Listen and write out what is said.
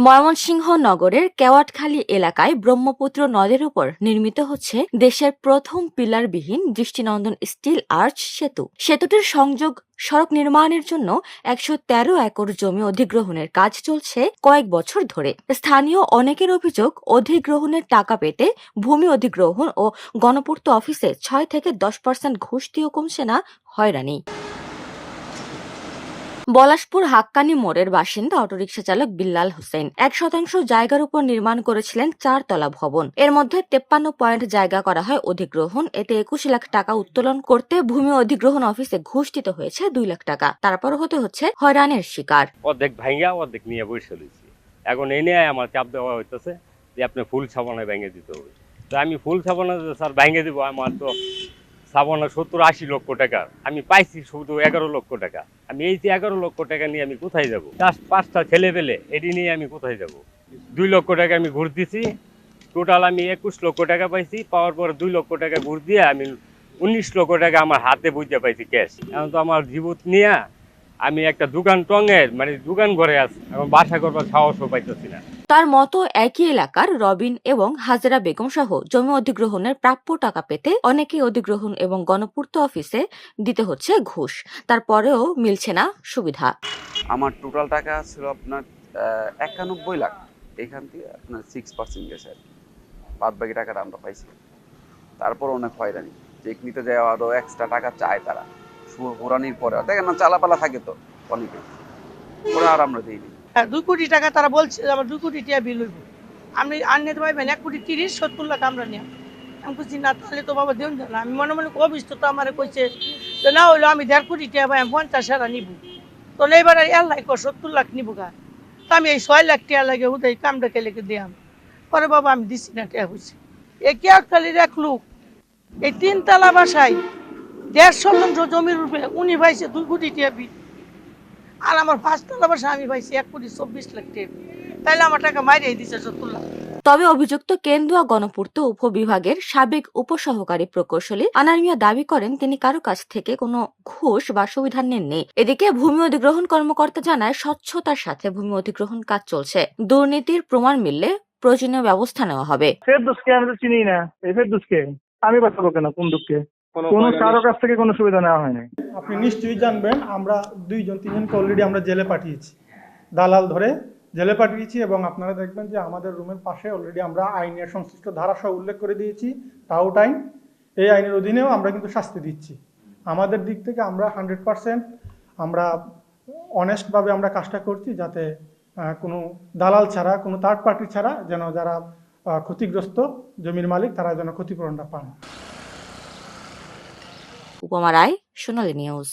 ময়মনসিংহ নগরের কেওয়াটখালী এলাকায় ব্রহ্মপুত্র নদের উপর নির্মিত হচ্ছে দেশের প্রথম পিলারবিহীন দৃষ্টিনন্দন স্টিল আর্চ সেতু। সেতুটির সংযোগ সড়ক নির্মাণের জন্য ১১৩ একর জমি অধিগ্রহণের কাজ চলছে কয়েক বছর ধরে। স্থানীয় অনেকের অভিযোগ, অধিগ্রহণের টাকা পেতে ভূমি অধিগ্রহণ ও গণপূর্ত অফিসে ৬ থেকে ১০% ঘুষ দিয়েও কমছে না হয়রানি। পলাশপুর হাক্কানি মোড়ের বাসিন্দা অটোরিকশা চালক বিল্লাল হোসেন ১% জায়গার উপর নির্মাণ করেছিলেন ৪ তলা ভবন। এর মধ্যে ৫৩ পয়েন্ট জায়গা করা হয় অধিগ্রহণ। এতে ২১ লাখ টাকা উত্তোলন করতে ভূমি অধিগ্রহণ অফিসে ঘুষ দিতে হয়েছে ২ লাখ টাকা। তারপর হতে হচ্ছে হয়রানির শিকার। অর্ধেক ভাঙ্গা অর্ধেক নিয়ে বসে রয়েছি। এখন এই নিয়ে আমার চাপ দেওয়া হইতেছে যে আপনি ফুল ছাপানায় ভেঙে দিতে হবে। তো আমি ফুল ছাপানা স্যার ভেঙে দিব, আমার তো ছাপানা ৭০-৮০ লক্ষ টাকা, আমি পাইছি শুধু ১১ লক্ষ টাকা। আমি এই যে ১১ লক্ষ টাকা নিয়ে আমি কোথায় যাব? জাস্ট ৫টা ছেলে পেলে এটি নিয়ে আমি কোথায় যাব? ২ লক্ষ টাকা আমি ঘুষ দিছি, টোটাল আমি ২১ লক্ষ টাকা পাইছি। পাওয়ার পরে ২ লক্ষ টাকা ঘুষ দিয়ে আমি ১৯ লক্ষ টাকা আমার হাতে বুঝতে পাইছি ক্যাশ। এখন তো আমার জীবন নিয়ে আমি একটা দোকান টঙের দোকান ঘরে আছি, এখন বাসা করবার সাহসও পাইতেছি না। তার মতো একই এলাকার রবিন এবং হাজেরা বেগম সহ জমি অধিগ্রহণের প্রাপ্য টাকা পেতে অনেকেই অধিগ্রহণ এবং গণপূর্ত অফিসে দিতে হচ্ছে ঘুষ। তারপরেও মিলছে না সুবিধা। আমার টোটাল টাকা ছিল আপনার ৯১ লাখ, এখান থেকে আপনার 6% গেছে, বাদ বাকি টাকাটা আমরা পাইছি। তারপর অনেক হয়রানি, চেক নিতে যায় আরও এক্সট্রা টাকা চায় তারা। পুরানির পরে দেখেন না, চালাপালা থাকে তো অনেকে, ওরা আর আমরা দিইনি। ২ কোটি টাকা তারা বলছে আমার 2 কোটি টাকা বিল হইব, আমি আর নিতে পারবেন ১,৩০,৭০ লাখ আমরা নিয়ে। আমি বলছি না, তাহলে তো বাবা দেন না। আমি মনে মনে অবিষ্ট তো আমার কইছে যে না হইলো আমি ১.৫ কোটি টাকা পাই, আমি ৫০ নিব। তো এবার এলাই ৭০ লাখ নিব গা। তো আমি এই ৬ লাখ টাকা লাগে উদয় কামটা কেলে দিয়াম। পরে বাবা আমি দিচ্ছি না, টাকা হয়েছে। এই কেয়াখালির এক লোক এই ৩ তলা বাসায় ১৫০ শতাংশ জমির উপরে উনি পাইছে ২ কোটি টাকা বিল, আর আমার ৫ তলা বাসা আমি পাইছি ১,২৪ লাখ টাকা। তাইলে আমার টাকা মাইরে দিচ্ছে ৭০ লাখ। তবে অভিযুক্ত কেন্দুয়া গণপূর্ত উপবিভাগের সাবেক উপসহকারী প্রকৌশলী আনার মিয়া দাবি করেন তিনি কারো কাছ থেকে কোনো ঘুষ বা সুবিধা নেননি। এদিকে ভূমি অধিগ্রহণ কর্মকর্তা জানায় স্বচ্ছতার সাথে ভূমি অধিগ্রহণ কাজ চলছে। দুর্নীতির প্রমাণ মিললে প্রয়োজনীয় ব্যবস্থা নেওয়া হবে। ফেরদৌসকে আমি তো চিনি না, এই ফেরদৌসকে আমি বাঁচাবো কেন? কোন দুঃখে কোনো কারো কাছ থেকে কোনো সুবিধা নেওয়া হয়নি। আপনি নিশ্চয়ই জানবেন, আমরা ২-৩জনকে অলরেডি আমরা জেলে পাঠিয়েছি, দালাল ধরে জেলে পাঠিয়েছি। এবং আপনারা দেখবেন যে আমাদের রুমের পাশে অলরেডি আমরা আইনের সংশ্লিষ্ট ধারাসহ উল্লেখ করে দিয়েছি, টাউট আইন। এই আইনের অধীনেও আমরা কিন্তু শাস্তি দিচ্ছি। আমাদের দিক থেকে আমরা 100% আমরা অনেস্টভাবে আমরা কাজটা করছি, যাতে কোনো দালাল ছাড়া, কোনো থার্ড পার্টি ছাড়া যেন যারা ক্ষতিগ্রস্ত জমির মালিক তারা যেন ক্ষতিপূরণটা পান। উপমা রায়, সোনালী নিউজ।